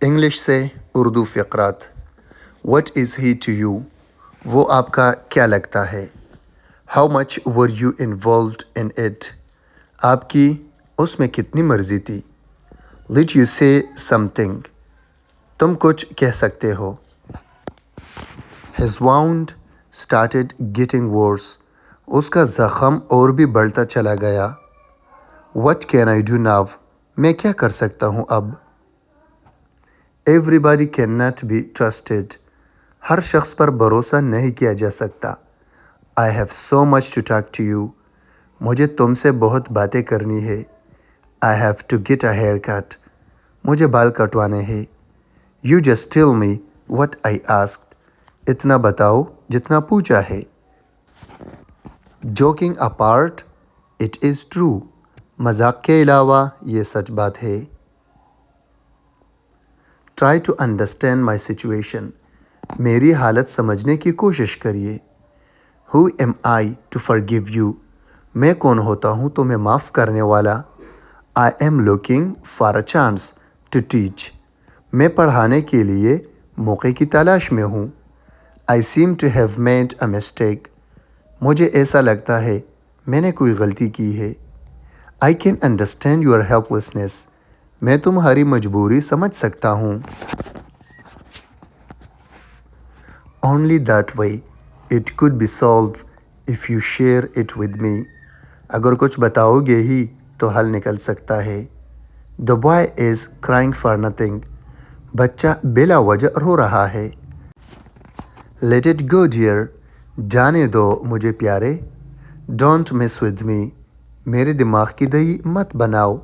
English سے اردو فقرات. What is he to you? وہ آپ کا کیا لگتا ہے. How much were you involved in it? آپ کی اس میں کتنی مرضی تھی. لیٹ یو سے سم تھنگ؟ تم کچھ کہہ سکتے ہو. His wound started getting worse. اس کا زخم اور بھی بڑھتا چلا گیا. What can I do now? میں کیا کر سکتا ہوں اب. Everybody cannot be trusted. ہر شخص پر بھروسہ نہیں کیا جا سکتا. I have so much to talk to you. مجھے تم سے بہت باتیں کرنی ہے. I have to get a haircut. مجھے بال کٹوانے ہیں. You just tell me what I asked. اتنا بتاؤ جتنا پوچھا ہے. Joking apart it is true. مذاق کے علاوہ یہ سچ بات ہے. Try to understand my situation. میری حالت سمجھنے کی کوشش کریے. Who am I to forgive you? میں کون ہوتا ہوں تمہیں معاف کرنے والا. I am looking for a chance to teach. میں پڑھانے کے لیے موقع کی تلاش میں ہوں. I seem to have made a mistake. مجھے ایسا لگتا ہے میں نے کوئی غلطی کی ہے. I can understand your helplessness. میں تمہاری مجبوری سمجھ سکتا ہوں. Only that way it could be solve if you share it with me. اگر کچھ بتاؤ گے ہی تو حل نکل سکتا ہے. The boy is crying for nothing. بچہ بلا وجہ رو رہا ہے. Late it go dear. جانے دو مجھے پیارے. Don't mass with me. میرے دماغ کی دہی مت بناؤ.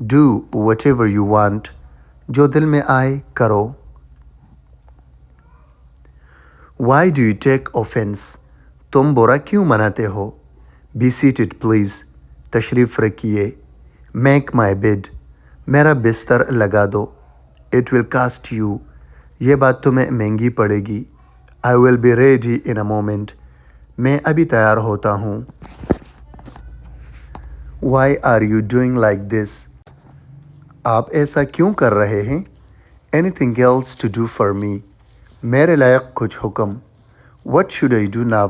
Do what ever you want. جو دل میں آئے کرو. Why do you take offence? تم برا کیوں مناتے ہو. Be seated please. تشریف رکھیے. Make my bed. میرا بستر لگا دو. It will cost you. یہ بات تمہیں مہنگی پڑے گی. I will be ready in a moment. میں ابھی تیار ہوتا ہوں. Why are you doing like this? آپ ایسا کیوں کر رہے ہیں. Anything else to do for me? میرے لائق کچھ حکم. What should I do now?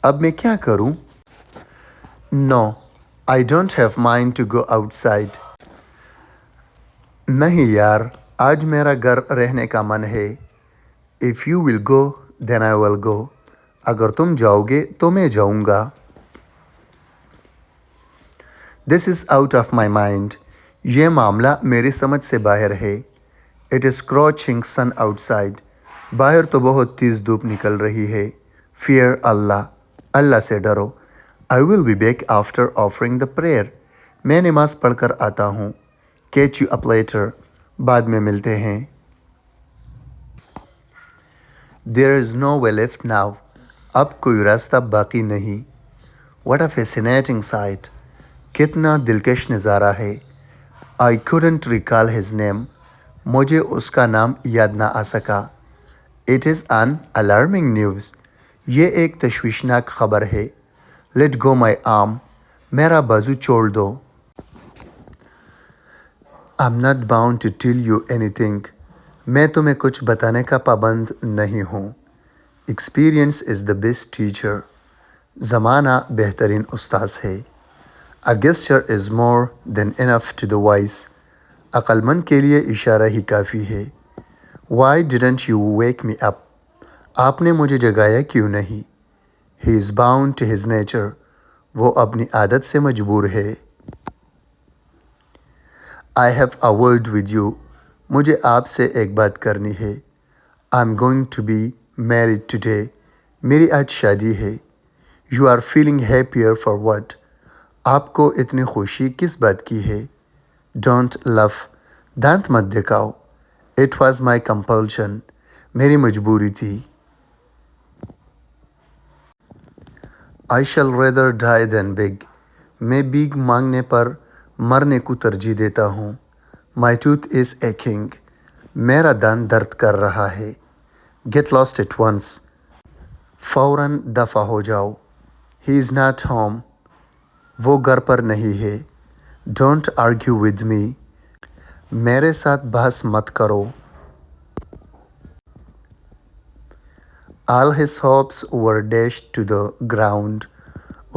اب میں کیا کروں. No I don't have mind to go outside. نہیں یار آج میرا گھر رہنے کا من ہے. If you will go then I will go. اگر تم جاؤ گے تو میں جاؤں گا. This is out of my mind. یہ معاملہ میری سمجھ سے باہر ہے. It is scorching sun outside. باہر تو بہت تیز دھوپ نکل رہی ہے. فیئر اللہ. اللہ سے ڈرو. I will be back after offering the prayer. میں نماز پڑھ کر آتا ہوں. Catch you up later. بعد میں ملتے ہیں. There is no way left now. اب کوئی راستہ باقی نہیں. What a fascinating sight. کتنا دلکش نظارہ ہے. I couldn't recall his name. مجھے اس کا نام یاد نہ آ سکا. It is an alarming news. یہ ایک تشویشناک خبر ہے. لیٹ گو مائی arm. میرا بازو چھوڑ دو. I'm not bound to tell you anything. میں تمہیں کچھ بتانے کا پابند نہیں ہوں. Experience is the best teacher. زمانہ بہترین استاذ ہے. A gesture is more than enough to the wise. عقل مند کے لیے اشارہ ہی کافی ہے. Why didn't you wake me up? آپ نے مجھے جگایا کیوں نہیں. He is bound to his nature. وہ اپنی عادت سے مجبور ہے. I have a word with you. مجھے آپ سے ایک بات کرنی ہے. I'm going to be married today. میری آج شادی ہے. You are feeling happier for what? آپ کو اتنی خوشی کس بات کی ہے. Don't laugh. دانت مت دکھاؤ. It was my compulsion. میری مجبوری تھی. I shall rather die than beg. میں بیگ مانگنے پر مرنے کو ترجیح دیتا ہوں. My tooth is aching. میرا دانت درد کر رہا ہے. Get lost at once. فوراً دفع ہو جاؤ. He is not home. وہ گھر پر نہیں ہے. Don't argue with me. میرے ساتھ بحث مت کرو. All his hopes were dashed to the ground.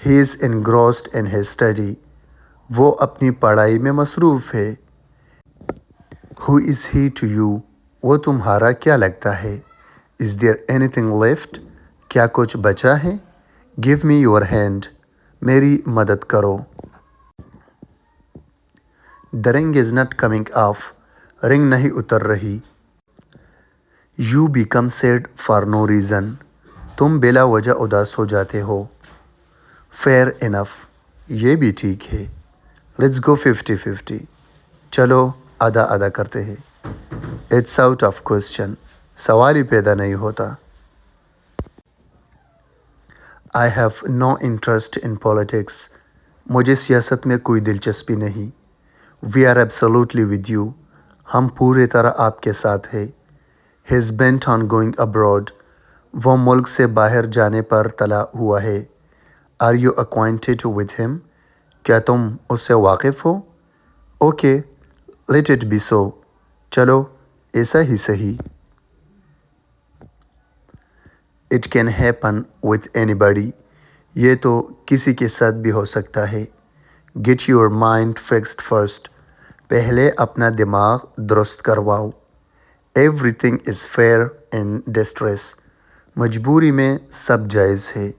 He is engrossed in his study. وہ اپنی پڑھائی میں مصروف ہے. Who is he to you? وہ تمہارا کیا لگتا ہے. Is there anything left? کیا کچھ بچا ہے. Give me your hand. میری مدد کرو. The ring is not coming off. رنگ نہیں اتر رہی. You become sad for no reason. تم بلا وجہ اداس ہو جاتے ہو. Fair enough. یہ بھی ٹھیک ہے. Let's go 50-50. چلو آدھا آدھا کرتے ہیں. It's out of question. سوال ہی پیدا نہیں ہوتا. I have no interest in politics. مجھے سیاست میں کوئی دلچسپی نہیں. We are absolutely with you. ہم پورے طرح آپ کے ساتھ ہیں. He's bent on going abroad. وہ ملک سے باہر جانے پر تلا ہوا ہے. Are you acquainted with him? کیا تم اس سے واقف ہو؟ Okay, let it be so. چلو ایسا ہی صحیح. It can happen with anybody. یہ تو کسی کے ساتھ بھی ہو سکتا ہے. Get your mind fixed first. پہلے اپنا دماغ درست کرواؤ. Everything is fair in distress. مجبوری میں سب جائز ہے.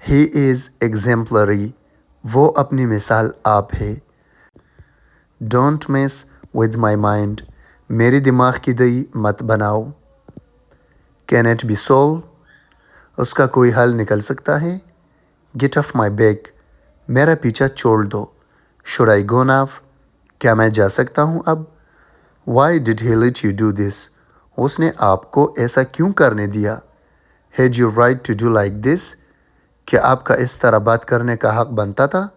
He is exemplary. وہ اپنی مثال آپ ہے. Don't mess with my mind. میری دماغ کی دئی مت بناؤ. Can it be solved? اس کا کوئی حل نکل سکتا ہے. Get off my back. میرا پیچھا چھوڑ دو. Should I go now? کیا میں جا سکتا ہوں اب؟ Why did he let you do this? اس نے آپ کو ایسا کیوں کرنے دیا؟ Had you right to do like this? کیا آپ کا اس طرح بات کرنے کا حق بنتا تھا؟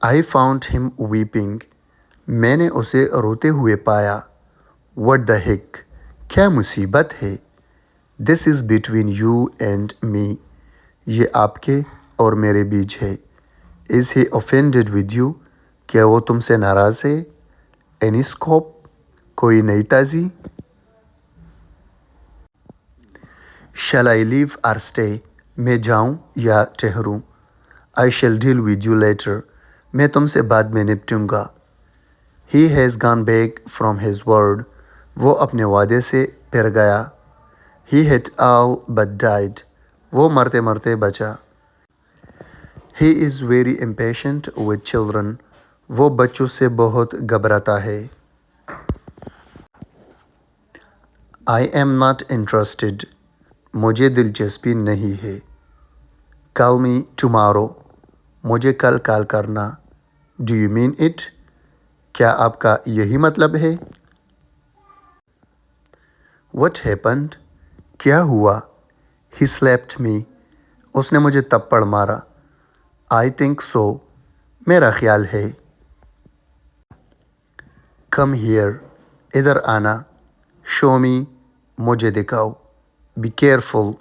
I found him weeping. میں نے اسے روتے ہوئے پایا. What the heck? کیا مصیبت ہے؟ This is between you and me. یہ آپ کے اور میرے بیچ ہے. Is he offended with you? کیا وہ تم سے ناراض ہے؟ Any scope? کوئی نئی تازی؟ Shall I leave or stay? میں جاؤں یا ٹھہروں؟ I shall deal with you later. میں تم سے بعد میں نپٹوں گا. He has gone back from his word. وہ اپنے وعدے سے پھر گیا. He had all but died. وہ مرتے مرتے بچا. He is very impatient with children. وہ بچوں سے بہت گھبراتا ہے. I am not interested. مجھے دلچسپی نہیں ہے. Call me tomorrow. مجھے کل کال کرنا. Do you mean it? کیا آپ کا یہی مطلب ہے؟ What happened? کیا ہوا؟ He slapped me. اس نے مجھے تپڑ مارا. I think so. میرا خیال ہے. Come here. ادھر آنا. Show me. مجھے دکھاؤ. Be careful.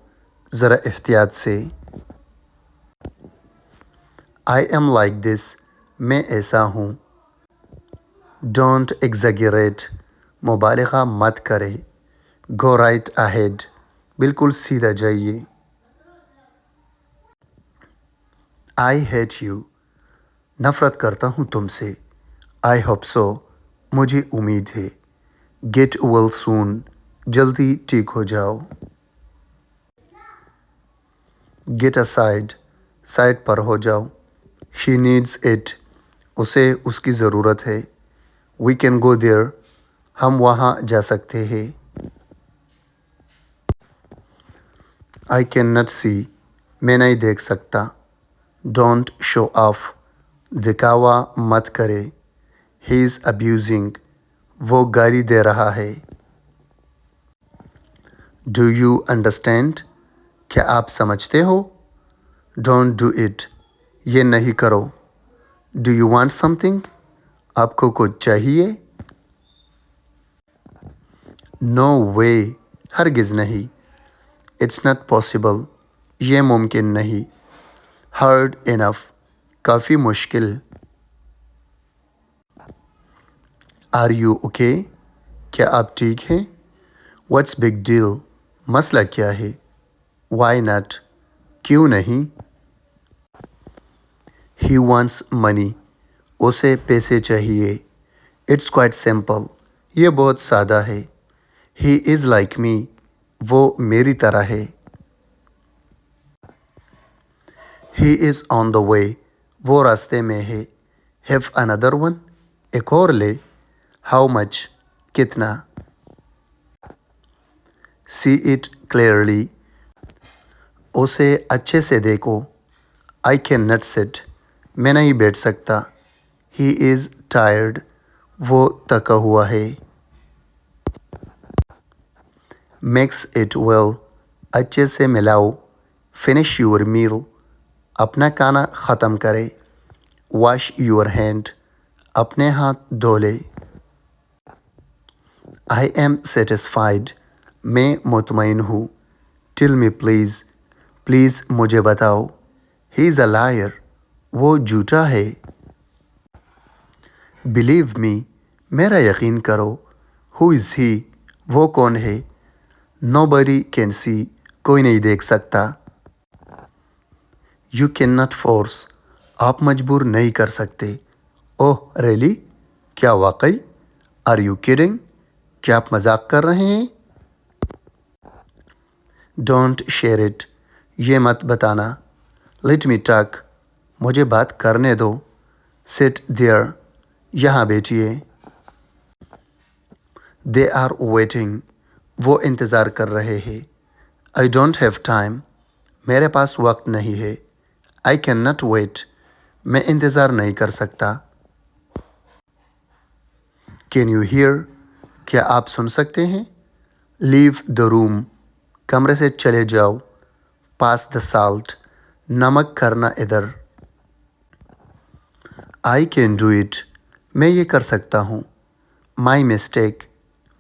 ذرا احتیاط سے. I am like this. میں ایسا ہوں. Don't exaggerate. مبالغہ مت کرے. Go right ahead. بالکل سیدھا جائیے. I hate you. نفرت کرتا ہوں تم سے. I hope so. مجھے امید ہے. Get well soon. جلدی ٹھیک ہو جاؤ. Get aside. سائڈ پر ہو جاؤ. She needs it. اسے اس کی ضرورت ہے. We can go there. ہم وہاں جا سکتے ہیں. I cannot see. میں نہیں دیکھ سکتا. Don't show off. دکھاوا مت کرے. He is abusing. وہ گالی دے رہا ہے. Do you understand? کیا آپ سمجھتے ہو؟ Don't do it. یہ نہیں کرو. Do you want something? آپ کو کچھ چاہیے؟ No way. ہرگز نہیں. It's not possible. یہ ممکن نہیں. Hard enough. کافی مشکل. Are you okay? کیا آپ ٹھیک ہیں؟ What's big deal? مسئلہ کیا ہے؟ Why not? کیوں نہیں؟ He wants money. اسے پیسے چاہیے. It's quite simple. یہ بہت سادہ ہے. He is like me. وہ میری طرح ہے. He is on the way. وہ راستے میں ہے. Have another one. ایک اور لے. How much? کتنا؟ See it clearly. اسے اچھے سے دیکھو. I cannot sit. میں نہیں بیٹھ سکتا. He is tired. وہ تھکا ہوا ہے. Mix it well. اچھے سے ملاؤ. Finish your meal. اپنا کھانا ختم کرے. Wash your hand. اپنے ہاتھ دھو لے. I am satisfied. میں مطمئن ہوں. Tell me please. پلیز مجھے بتاؤ. He is a liar. وہ جھوٹا ہے. Believe me. میرا یقین کرو. Who is he? وہ کون ہے؟ Nobody can see. کوئی نہیں دیکھ سکتا. You cannot force. آپ مجبور نہیں کر سکتے. Oh, really? کیا واقعی؟ Are you kidding? کیا آپ مذاق کر رہے ہیں؟ Don't share it. یہ مت بتانا. Let me talk. مجھے بات کرنے دو. Sit there. یہاں بیٹھیے. They are waiting. وہ انتظار کر رہے ہیں. I don't have time. میرے پاس وقت نہیں ہے. I cannot wait. میں انتظار نہیں کر سکتا. Can you hear? کیا آپ سن سکتے ہیں؟ Leave the room. کمرے سے چلے جاؤ. Pass the salt. نمک کرنا ادھر. I can do it. میں یہ کر سکتا ہوں. My mistake.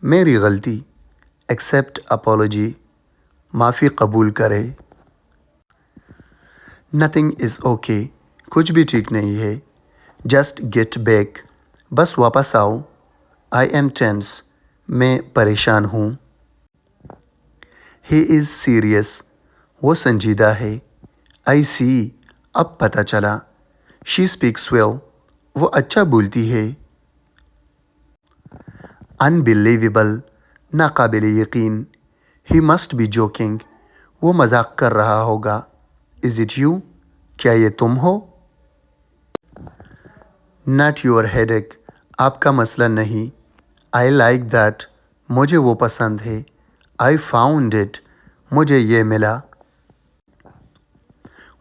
میری غلطی. Accept apology. معافی قبول کرے. Nothing is okay. کچھ بھی ٹھیک نہیں ہے. Just get back. بس واپس آؤ. I am tense. میں پریشان ہوں. He is serious. وہ سنجیدہ ہے. I see. اب پتہ چلا. She speaks well. وہ اچھا بولتی ہے. Unbelievable. ناقابل یقین. He must be joking. وہ مذاق کر رہا ہوگا. Is it you? کیا یہ تم ہو؟ Not your headache. آپ کا مسئلہ نہیں. I like that. مجھے وہ پسند ہے. I found it. مجھے یہ ملا.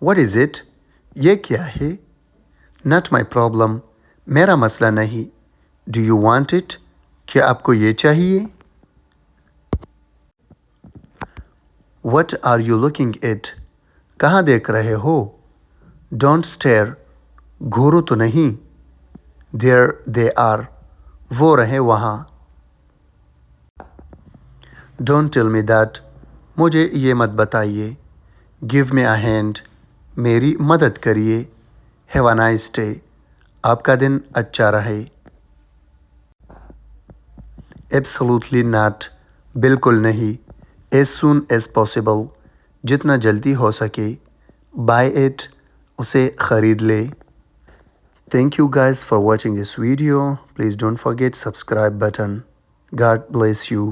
What is it? یہ کیا ہے؟ Not my problem. میرا مسئلہ نہیں. Do you want it? کیا آپ کو یہ چاہیے؟ What are you looking at? کہاں دیکھ رہے ہو؟ Don't stare. گھورو تو نہیں. There they are. وہ رہے وہاں. Don't tell me that. مجھے یہ مت بتائیے. Give me a hand. میری مدد کریے. Have a nice day. آپ کا دن اچھا رہے. Absolutely not. بالکل نہیں. As soon as possible. جتنا جلدی ہو سکے. Buy it. اسے خرید لے. Thank you guys for watching this video. Please don't forget subscribe button. God bless you.